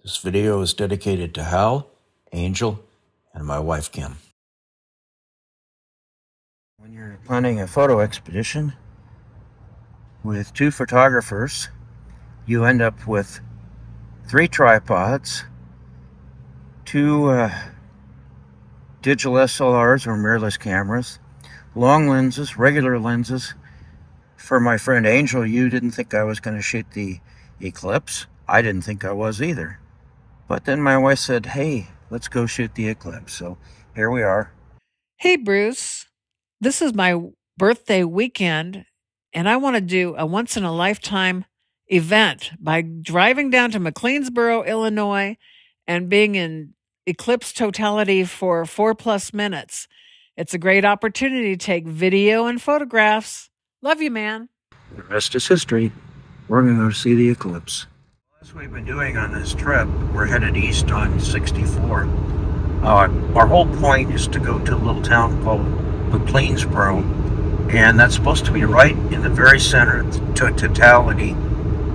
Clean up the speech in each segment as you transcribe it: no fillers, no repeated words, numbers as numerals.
This video is dedicated to Hal, Angel, and my wife Kim. When you're planning a photo expedition with 2 photographers, you end up with 3 tripods, 2 digital SLRs or mirrorless cameras, long lenses, regular lenses. For my friend Angel, you didn't think I was going to shoot the Eclipse. I didn't think I was either. But then my wife said, hey, let's go shoot the Eclipse. So here we are. Hey, Bruce. This is my birthday weekend, and I want to do a once-in-a-lifetime event by driving down to McLeansboro, Illinois, and being in Eclipse totality for 4+ minutes. It's a great opportunity to take video and photographs. Love you, man. The rest is history. We're going to go see the Eclipse. As we've been doing on this trip, we're headed east on 64. Our whole point is to go to a little town called McLeansboro, and that's supposed to be right in the very center to totality,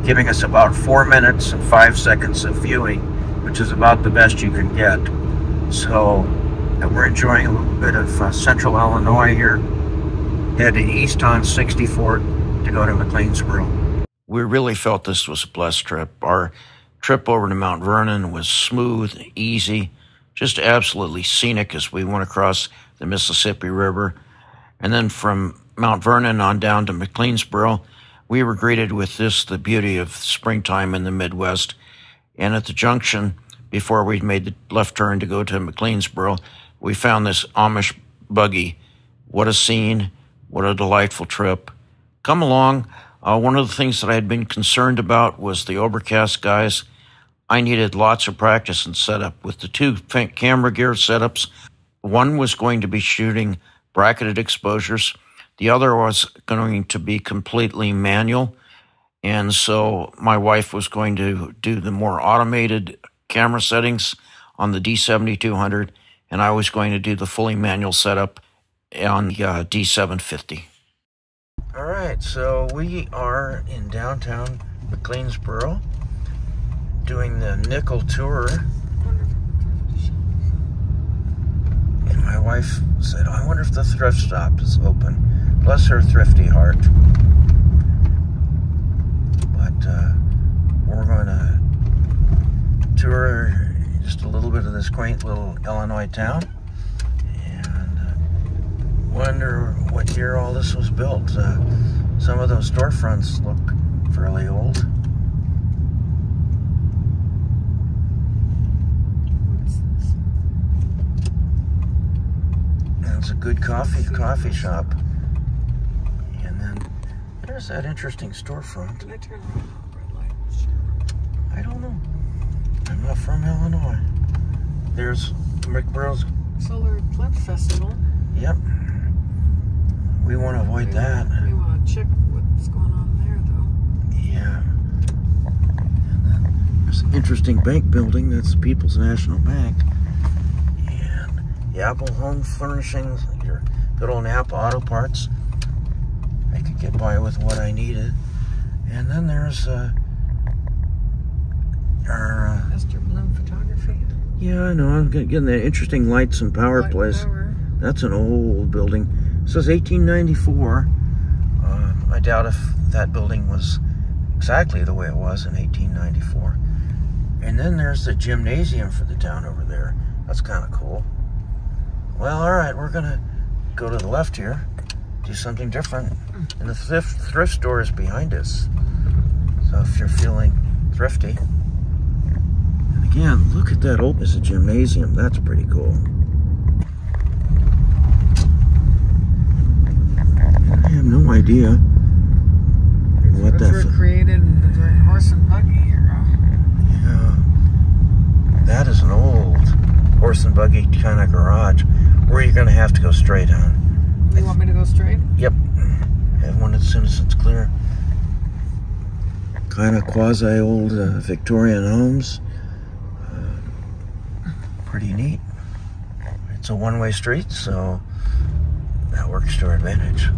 giving us about 4 minutes and 5 seconds of viewing, which is about the best you can get. So we're enjoying a little bit of central Illinois here, heading east on 64 to go to McLeansboro. We really felt this was a blessed trip. Our trip over to Mount Vernon was smooth, easy, just absolutely scenic as we went across the Mississippi River. And then from Mount Vernon on down to McLeansboro, we were greeted with the beauty of springtime in the Midwest. And at the junction, before we'd made the left turn to go to McLeansboro, we found this Amish buggy. What a scene. What a delightful trip. Come along. One of the things that I had been concerned about was the overcast skies. I needed lots of practice and setup with the 2 camera gear setups. One was going to be shooting bracketed exposures. The other was going to be completely manual. And so my wife was going to do the more automated camera settings on the D7200, and I was going to do the fully manual setup on the D750. All right, so we are in downtown McLeansboro doing the nickel tour. And my wife said, I wonder if the thrift stop is open. Bless her thrifty heart. But we're going to tour just a little bit of this quaint little Illinois town and wonder what year all this was built. Some of those storefronts look fairly old. And it's a good coffee shop. And then there's that interesting storefront. Can I turn around? Red light. I don't know. I'm not from Illinois. There's McBurrow's Solar Eclipse Festival. Yep. We want to avoid that. We want to check what's going on there, though. Yeah. And then there's an interesting bank building. That's the People's National Bank. And the Apple Home Furnishings, your good old Napa Auto Parts. I could get by with what I needed. And then there's our Mr. Bloom Photography. Yeah, I know. I'm getting the interesting lights and power place. That's an old building. It says 1894. I doubt if that building was exactly the way it was in 1894. And then there's the gymnasium for the town over there. That's kind of cool. Well, all right, we're going to go to the left here, do something different. And the thrift store is behind us. So if you're feeling thrifty. And again, look at that. It's a gymnasium. That's pretty cool. I have no idea what that was created during horse and buggy era. Yeah, that is an old horse and buggy kind of garage where you're going to have to go straight on. You want me to go straight? Yep. Have one as soon as it's clear. Kind of quasi-old Victorian homes. Pretty neat. It's a one-way street, so that works to our advantage.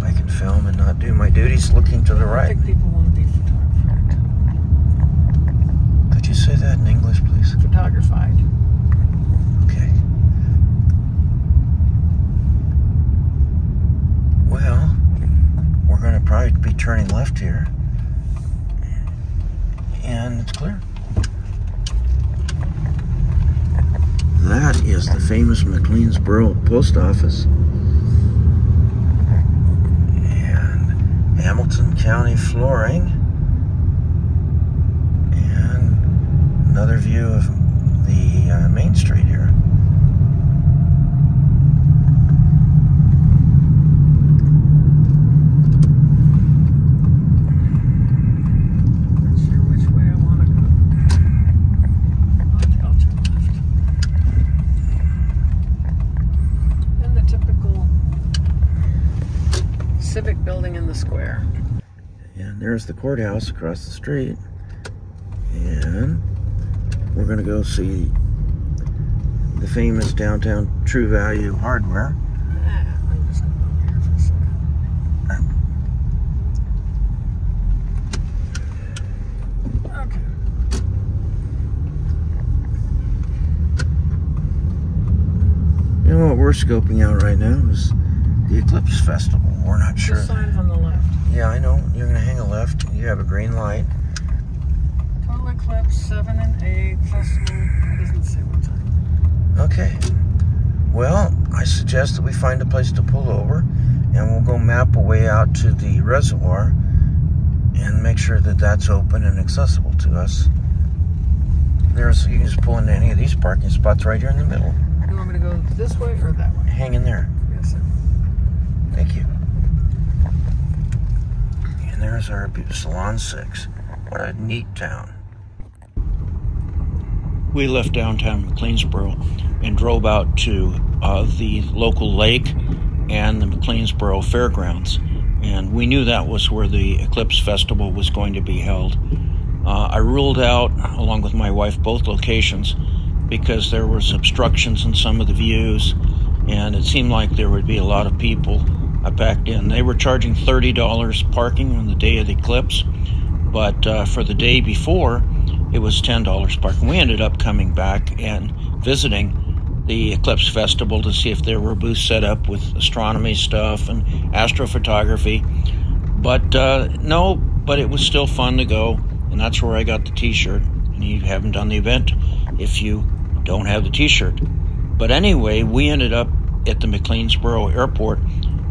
I can film and not do my duties looking to the right. I think people want to be photographed. Could you say that in English? turning left here, and it's clear. That is the famous McLeansboro post office. And Hamilton County flooring. And another view of the Main Street here. Civic building in the square. And there's the courthouse across the street. And we're going to go see the famous downtown True Value Hardware. I'm just going to go here for a second. Okay. And what we're scoping out right now is the Eclipse Festival. We're not sure. The signs on the left. Yeah, I know. You're going to hang a left. You have a green light. Total Eclipse 7 and 8 festival. It doesn't say what time. Okay. Well, I suggest that we find a place to pull over, and we'll go map a way out to the reservoir and make sure that that's open and accessible to us. You can just pull into any of these parking spots right here in the middle. You want me to go this way or that way? Hang in there. Yes, sir. Thank you. And there's our Salon 6. What a neat town. We left downtown McLeansboro and drove out to the local lake and the McLeansboro Fairgrounds. And we knew that was where the Eclipse Festival was going to be held. I ruled out, along with my wife, both locations because there was obstructions in some of the views, and it seemed like there would be a lot of people. I backed in. They were charging $30 parking on the day of the eclipse, but for the day before, it was $10 parking. We ended up coming back and visiting the Eclipse Festival to see if there were booths set up with astronomy stuff and astrophotography. But no, but it was still fun to go, and that's where I got the t-shirt. And you haven't done the event if you don't have the t-shirt. But anyway, we ended up at the McLeansboro Airport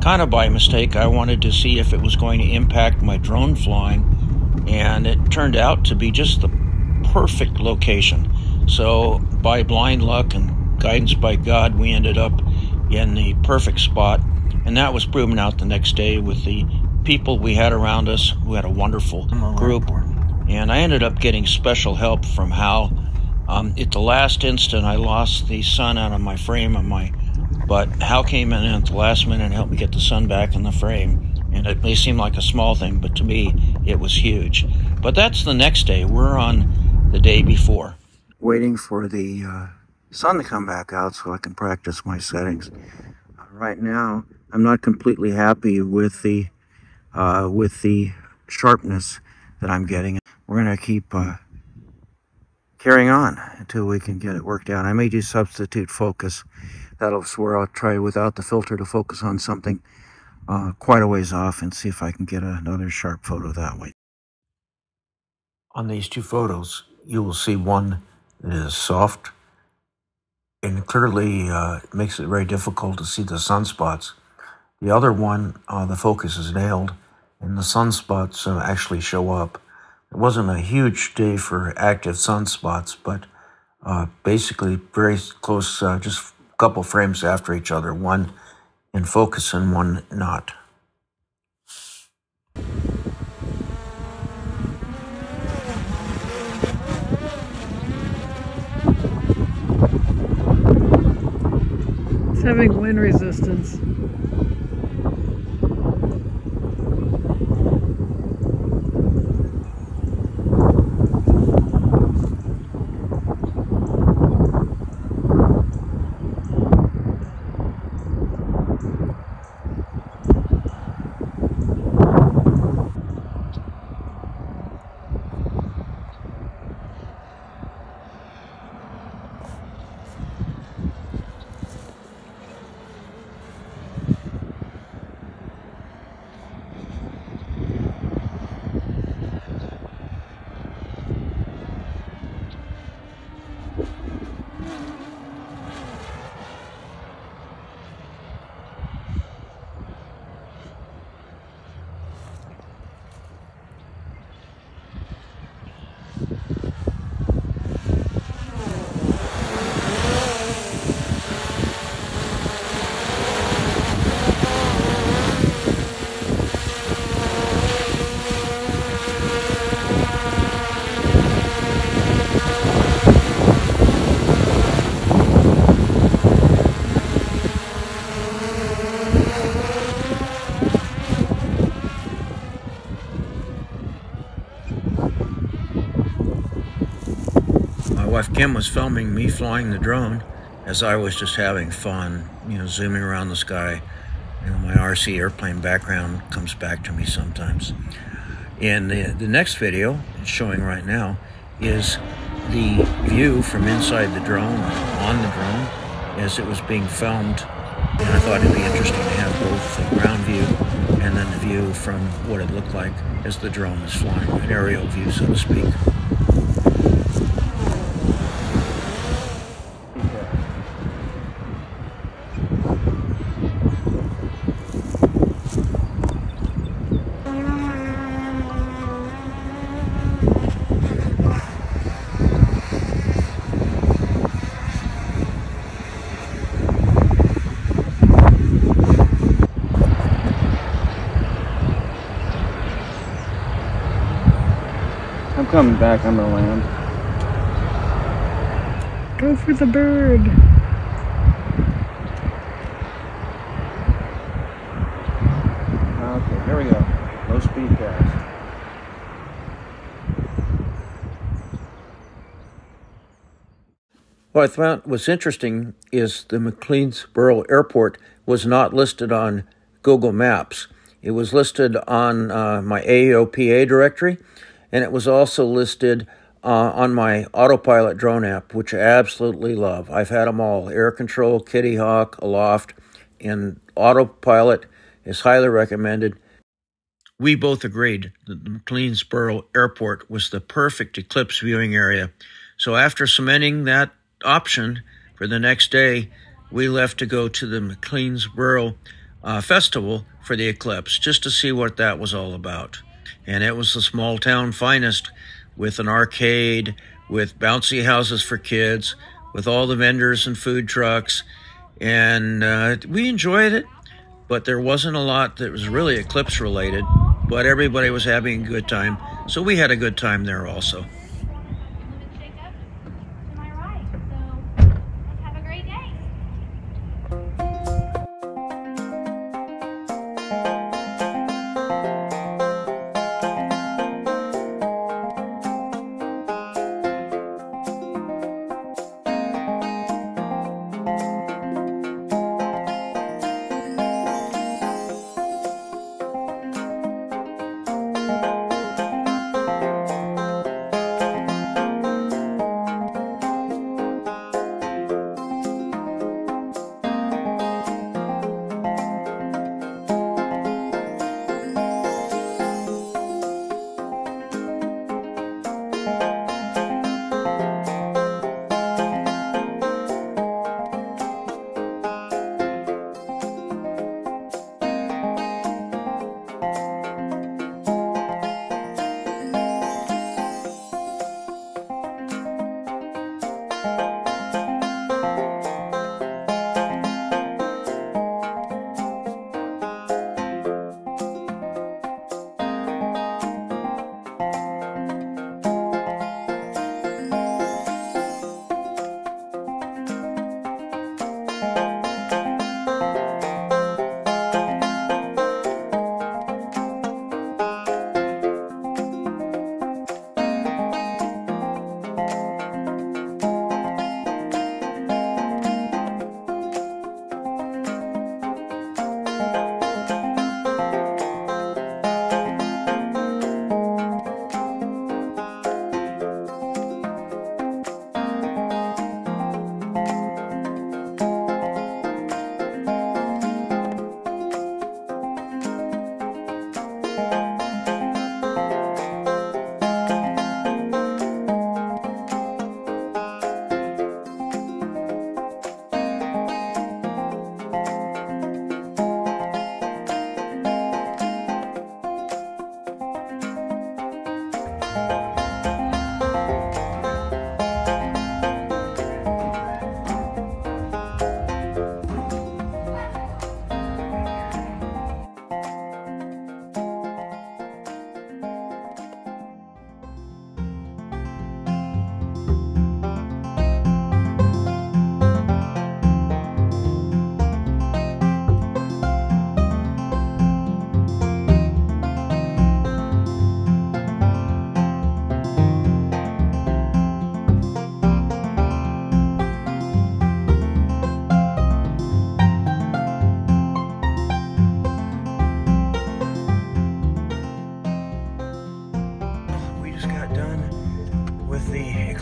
kind of by mistake. I wanted to see if it was going to impact my drone flying, and it turned out to be just the perfect location. So by blind luck and guidance by God, we ended up in the perfect spot, and that was proven out the next day with the people we had around us. We had a wonderful group, and I ended up getting special help from Hal. At the last instant, I lost the sun out of my frame but Hal came in at the last minute and helped me get the sun back in the frame. And it may seem like a small thing, but to me, it was huge. But that's the next day. We're on the day before. Waiting for the sun to come back out so I can practice my settings. Right now, I'm not completely happy with the sharpness that I'm getting. We're going to keep carrying on until we can get it worked out. I may do substitute focus. That's where I'll try without the filter to focus on something quite a ways off and see if I can get another sharp photo that way. On these two photos, you will see one that is soft and clearly makes it very difficult to see the sunspots. The other one, the focus is nailed and the sunspots actually show up. It wasn't a huge day for active sunspots, but basically very close, just a couple frames after each other, one in focus and one not. It's having wind resistance. wife Kim was filming me flying the drone as I was just having fun, zooming around the sky. My RC airplane background comes back to me sometimes. And the next video showing right now is the view from inside the drone, on the drone, as it was being filmed. And I thought it'd be interesting to have both the ground view and then the view from what it looked like as the drone was flying, an aerial view, so to speak. I'm coming back, I'm gonna land. Go for the bird. Okay, here we go. Low speed pass. What I found was interesting is the McLeansboro Airport was not listed on Google Maps. It was listed on my AOPA directory, and it was also listed on my autopilot drone app, which I absolutely love. I've had them all, Air Control, Kitty Hawk, Aloft, and autopilot is highly recommended. We both agreed that the McLeansboro Airport was the perfect Eclipse viewing area. So after cementing that option for the next day, we left to go to the McLeansboro Festival for the Eclipse, just to see what that was all about. And it was the small town finest, with an arcade, with bouncy houses for kids, with all the vendors and food trucks. And we enjoyed it, but there wasn't a lot that was really Eclipse related, but everybody was having a good time. So we had a good time there also.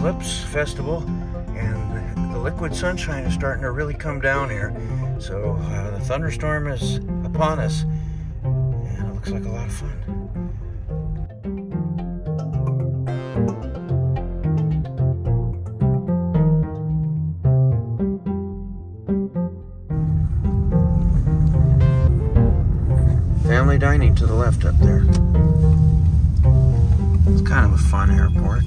Eclipse Festival, and the liquid sunshine is starting to really come down here. So the thunderstorm is upon us, and it looks like a lot of fun. Family dining to the left up there. It's kind of a fun airport.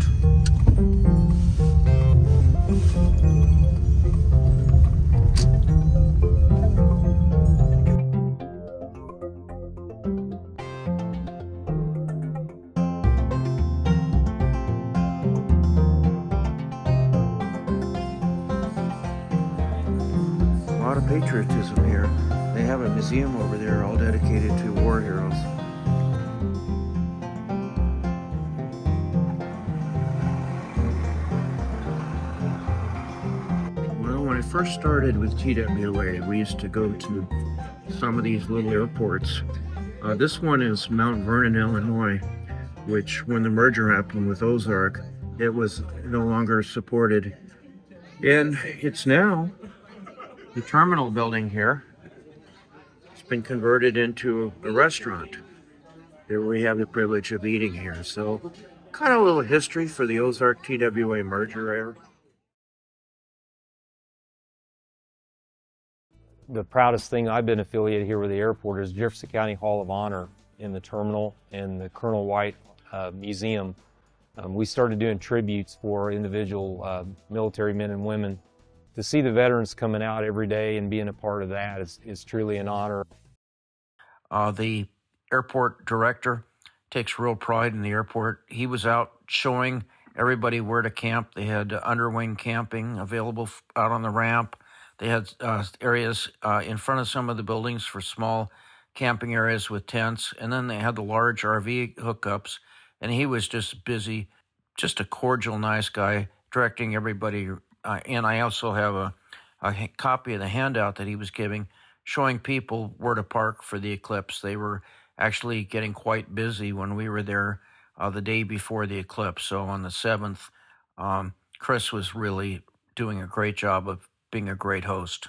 A lot of patriotism here. They have a museum over there all dedicated to war heroes. Well, when I first started with TWA, we used to go to some of these little airports. This one is Mount Vernon, Illinois, which when the merger happened with Ozark, it was no longer supported. And it's now the terminal building here. It's been converted into a restaurant. There we have the privilege of eating here. So kind of a little history for the Ozark TWA merger era. The proudest thing I've been affiliated here with the airport is Jefferson County Hall of Honor in the terminal and the Colonel White Museum. We started doing tributes for individual military men and women. To see the veterans coming out every day and being a part of that is truly an honor. The airport director takes real pride in the airport. He was out showing everybody where to camp. They had underwing camping available out on the ramp. They had areas in front of some of the buildings for small camping areas with tents. And then they had the large RV hookups. And he was just busy, just a cordial, nice guy, directing everybody. And I also have a copy of the handout that he was giving, showing people where to park for the Eclipse. They were actually getting quite busy when we were there the day before the Eclipse. So on the 7th, Chris was really doing a great job of being a great host.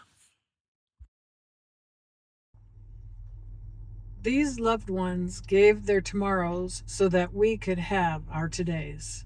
These loved ones gave their tomorrows so that we could have our todays.